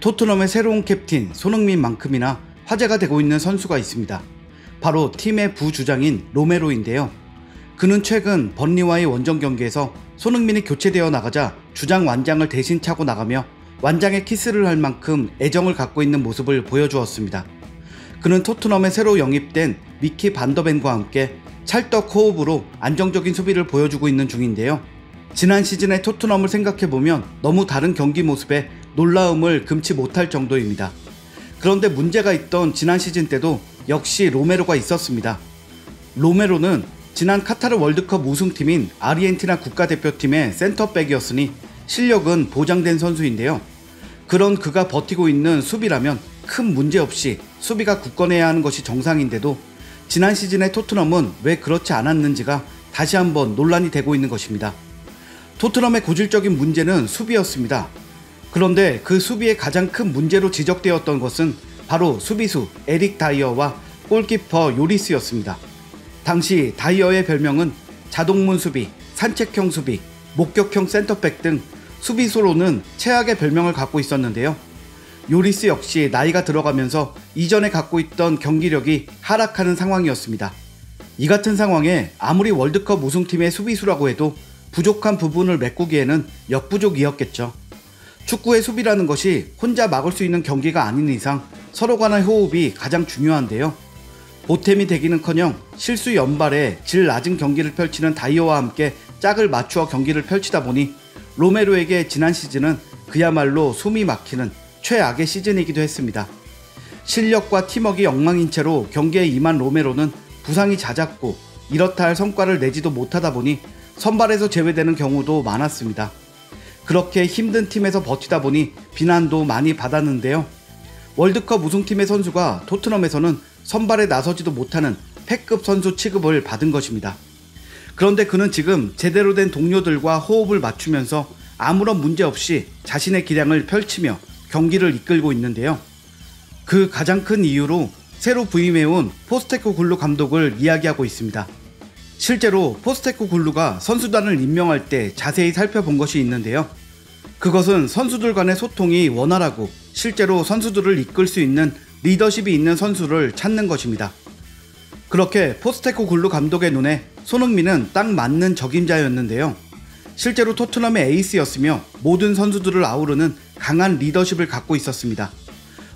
토트넘의 새로운 캡틴 손흥민만큼이나 화제가 되고 있는 선수가 있습니다. 바로 팀의 부주장인 로메로인데요. 그는 최근 번리와의 원정 경기에서 손흥민이 교체되어 나가자 주장 완장을 대신 차고 나가며 완장에 키스를 할 만큼 애정을 갖고 있는 모습을 보여주었습니다. 그는 토트넘에 새로 영입된 미키 반더벤과 함께 찰떡 호흡으로 안정적인 수비를 보여주고 있는 중인데요. 지난 시즌의 토트넘을 생각해보면 너무 다른 경기 모습에 놀라움을 금치 못할 정도입니다. 그런데 문제가 있던 지난 시즌 때도 역시 로메로가 있었습니다. 로메로는 지난 카타르 월드컵 우승팀인 아르헨티나 국가대표팀의 센터백이었으니 실력은 보장된 선수인데요. 그런 그가 버티고 있는 수비라면 큰 문제 없이 수비가 굳건해야 하는 것이 정상인데도 지난 시즌의 토트넘은 왜 그렇지 않았는지가 다시 한번 논란이 되고 있는 것입니다. 토트넘의 고질적인 문제는 수비였습니다. 그런데 그 수비의 가장 큰 문제로 지적되었던 것은 바로 수비수 에릭 다이어와 골키퍼 요리스였습니다. 당시 다이어의 별명은 자동문 수비, 산책형 수비, 목격형 센터백 등 수비수로는 최악의 별명을 갖고 있었는데요. 요리스 역시 나이가 들어가면서 이전에 갖고 있던 경기력이 하락하는 상황이었습니다. 이 같은 상황에 아무리 월드컵 우승팀의 수비수라고 해도 부족한 부분을 메꾸기에는 역부족이었겠죠. 축구의 수비라는 것이 혼자 막을 수 있는 경기가 아닌 이상 서로 간의 호흡이 가장 중요한데요. 보탬이 되기는커녕 실수 연발에 질 낮은 경기를 펼치는 다이어와 함께 짝을 맞추어 경기를 펼치다 보니 로메로에게 지난 시즌은 그야말로 숨이 막히는 최악의 시즌이기도 했습니다. 실력과 팀워크가 엉망인 채로 경기에 임한 로메로는 부상이 잦았고 이렇다 할 성과를 내지도 못하다 보니 선발에서 제외되는 경우도 많았습니다. 그렇게 힘든 팀에서 버티다 보니 비난도 많이 받았는데요. 월드컵 우승팀의 선수가 토트넘에서는 선발에 나서지도 못하는 패급 선수 취급을 받은 것입니다. 그런데 그는 지금 제대로 된 동료들과 호흡을 맞추면서 아무런 문제 없이 자신의 기량을 펼치며 경기를 이끌고 있는데요. 그 가장 큰 이유로 새로 부임해온 포스테코글루 감독을 이야기하고 있습니다. 실제로 포스테코글루가 선수단을 임명할 때 자세히 살펴본 것이 있는데요. 그것은 선수들 간의 소통이 원활하고 실제로 선수들을 이끌 수 있는 리더십이 있는 선수를 찾는 것입니다. 그렇게 포스테코글루 감독의 눈에 손흥민은 딱 맞는 적임자였는데요. 실제로 토트넘의 에이스였으며 모든 선수들을 아우르는 강한 리더십을 갖고 있었습니다.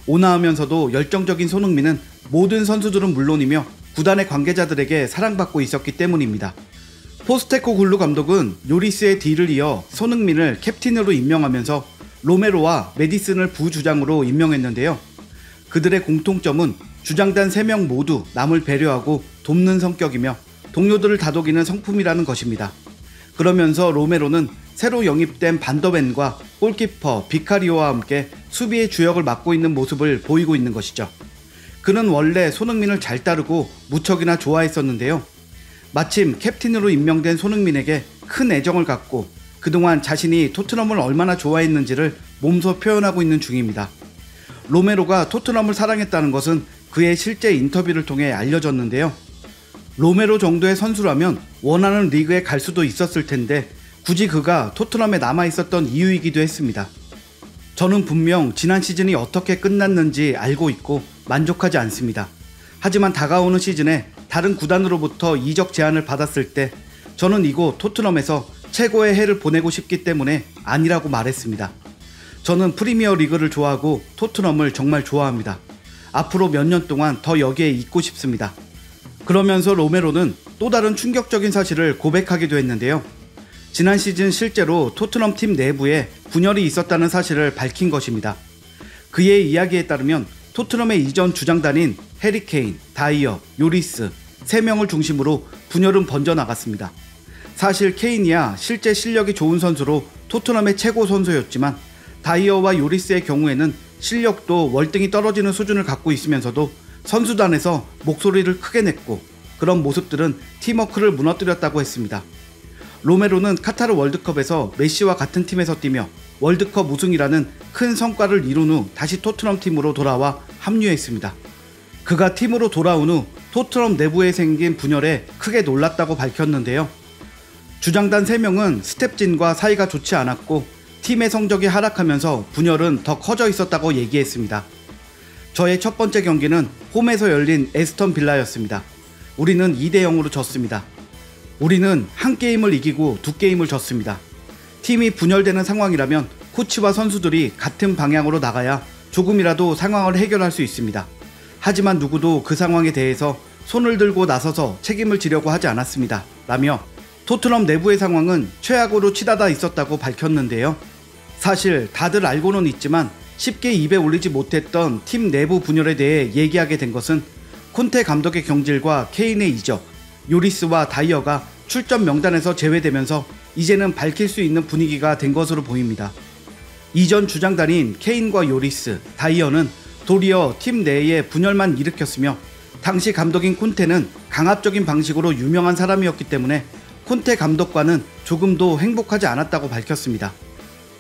온화하면서도 열정적인 손흥민은 모든 선수들은 물론이며 구단의 관계자들에게 사랑받고 있었기 때문입니다. 포스테코글루 감독은 요리스의 뒤를 이어 손흥민을 캡틴으로 임명하면서 로메로와 메디슨을 부주장으로 임명했는데요. 그들의 공통점은 주장단 3명 모두 남을 배려하고 돕는 성격이며 동료들을 다독이는 성품이라는 것입니다. 그러면서 로메로는 새로 영입된 반더벤과 골키퍼 비카리오와 함께 수비의 주역을 맡고 있는 모습을 보이고 있는 것이죠. 그는 원래 손흥민을 잘 따르고 무척이나 좋아했었는데요. 마침 캡틴으로 임명된 손흥민에게 큰 애정을 갖고 그동안 자신이 토트넘을 얼마나 좋아했는지를 몸소 표현하고 있는 중입니다. 로메로가 토트넘을 사랑했다는 것은 그의 실제 인터뷰를 통해 알려졌는데요. 로메로 정도의 선수라면 원하는 리그에 갈 수도 있었을 텐데 굳이 그가 토트넘에 남아있었던 이유이기도 했습니다. 저는 분명 지난 시즌이 어떻게 끝났는지 알고 있고 만족하지 않습니다. 하지만 다가오는 시즌에 다른 구단으로부터 이적 제안을 받았을 때 저는 이곳 토트넘에서 최고의 해를 보내고 싶기 때문에 아니라고 말했습니다. 저는 프리미어 리그를 좋아하고 토트넘을 정말 좋아합니다. 앞으로 몇 년 동안 더 여기에 있고 싶습니다. 그러면서 로메로는 또 다른 충격적인 사실을 고백하기도 했는데요. 지난 시즌 실제로 토트넘 팀 내부에 분열이 있었다는 사실을 밝힌 것입니다. 그의 이야기에 따르면 토트넘의 이전 주장단인 해리 케인, 다이어, 요리스 3명을 중심으로 분열은 번져나갔습니다. 사실 케인이야 실제 실력이 좋은 선수로 토트넘의 최고 선수였지만 다이어와 요리스의 경우에는 실력도 월등히 떨어지는 수준을 갖고 있으면서도 선수단에서 목소리를 크게 냈고 그런 모습들은 팀워크를 무너뜨렸다고 했습니다. 로메로는 카타르 월드컵에서 메시와 같은 팀에서 뛰며 월드컵 우승이라는 큰 성과를 이룬 후 다시 토트넘 팀으로 돌아와 합류했습니다. 그가 팀으로 돌아온 후 토트넘 내부에 생긴 분열에 크게 놀랐다고 밝혔는데요. 주장단 3명은 스텝진과 사이가 좋지 않았고 팀의 성적이 하락하면서 분열은 더 커져 있었다고 얘기했습니다. 저의 첫 번째 경기는 홈에서 열린 에스턴 빌라였습니다. 우리는 2대0으로 졌습니다. 우리는 한 게임을 이기고 두 게임을 졌습니다. 팀이 분열되는 상황이라면 코치와 선수들이 같은 방향으로 나가야 조금이라도 상황을 해결할 수 있습니다. 하지만 누구도 그 상황에 대해서 손을 들고 나서서 책임을 지려고 하지 않았습니다. 라며 토트넘 내부의 상황은 최악으로 치닫아 있었다고 밝혔는데요. 사실 다들 알고는 있지만 쉽게 입에 올리지 못했던 팀 내부 분열에 대해 얘기하게 된 것은 콘테 감독의 경질과 케인의 이적, 요리스와 다이어가 출전 명단에서 제외되면서 이제는 밝힐 수 있는 분위기가 된 것으로 보입니다. 이전 주장단인 케인과 요리스, 다이어는 도리어 팀 내에 분열만 일으켰으며 당시 감독인 콘테는 강압적인 방식으로 유명한 사람이었기 때문에 콘테 감독과는 조금도 행복하지 않았다고 밝혔습니다.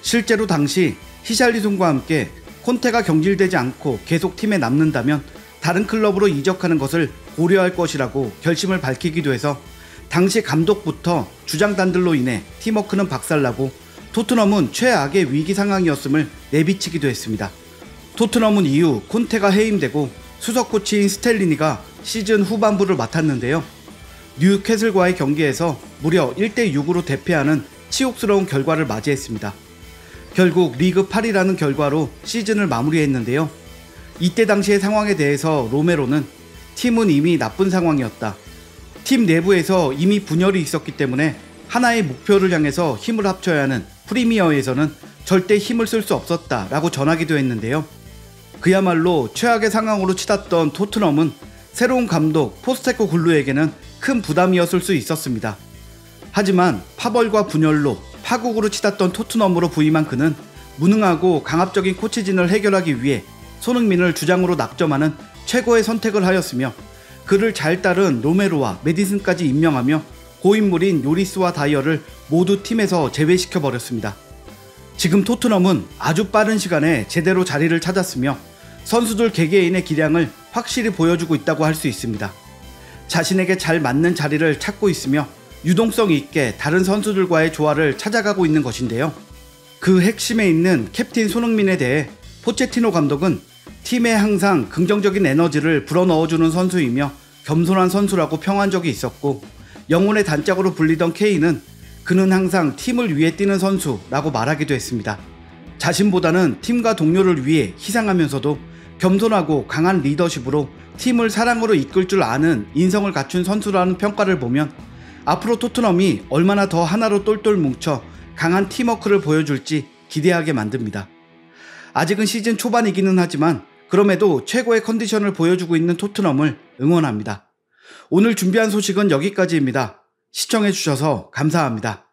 실제로 당시 히샬리송과 함께 콘테가 경질되지 않고 계속 팀에 남는다면 다른 클럽으로 이적하는 것을 고려할 것이라고 결심을 밝히기도 해서 당시 감독부터 주장단들로 인해 팀워크는 박살나고 토트넘은 최악의 위기 상황이었음을 내비치기도 했습니다. 토트넘은 이후 콘테가 해임되고 수석 코치인 스텔리니가 시즌 후반부를 맡았는데요. 뉴캐슬과의 경기에서 무려 1대6으로 대패하는 치욕스러운 결과를 맞이했습니다. 결국 리그 8위라는 결과로 시즌을 마무리했는데요. 이때 당시의 상황에 대해서 로메로는 팀은 이미 나쁜 상황이었다. 팀 내부에서 이미 분열이 있었기 때문에 하나의 목표를 향해서 힘을 합쳐야 하는 프리미어에서는 절대 힘을 쓸 수 없었다 라고 전하기도 했는데요. 그야말로 최악의 상황으로 치닫던 토트넘은 새로운 감독 포스테코 글루에게는 큰 부담이었을 수 있었습니다. 하지만 파벌과 분열로 파국으로 치닫던 토트넘으로 부임한 그는 무능하고 강압적인 코치진을 해결하기 위해 손흥민을 주장으로 낙점하는 최고의 선택을 하였으며 그를 잘 따른 로메로와 메디슨까지 임명하며 고인물인 요리스와 다이어를 모두 팀에서 제외시켜버렸습니다. 지금 토트넘은 아주 빠른 시간에 제대로 자리를 찾았으며 선수들 개개인의 기량을 확실히 보여주고 있다고 할 수 있습니다. 자신에게 잘 맞는 자리를 찾고 있으며 유동성 있게 다른 선수들과의 조화를 찾아가고 있는 것인데요. 그 핵심에 있는 캡틴 손흥민에 대해 포체티노 감독은 팀에 항상 긍정적인 에너지를 불어넣어주는 선수이며 겸손한 선수라고 평한 적이 있었고, 영혼의 단짝으로 불리던 케인은 그는 항상 팀을 위해 뛰는 선수라고 말하기도 했습니다. 자신보다는 팀과 동료를 위해 희생하면서도 겸손하고 강한 리더십으로 팀을 사랑으로 이끌 줄 아는 인성을 갖춘 선수라는 평가를 보면 앞으로 토트넘이 얼마나 더 하나로 똘똘 뭉쳐 강한 팀워크를 보여줄지 기대하게 만듭니다. 아직은 시즌 초반이기는 하지만 그럼에도 최고의 컨디션을 보여주고 있는 토트넘을 응원합니다. 오늘 준비한 소식은 여기까지입니다. 시청해주셔서 감사합니다.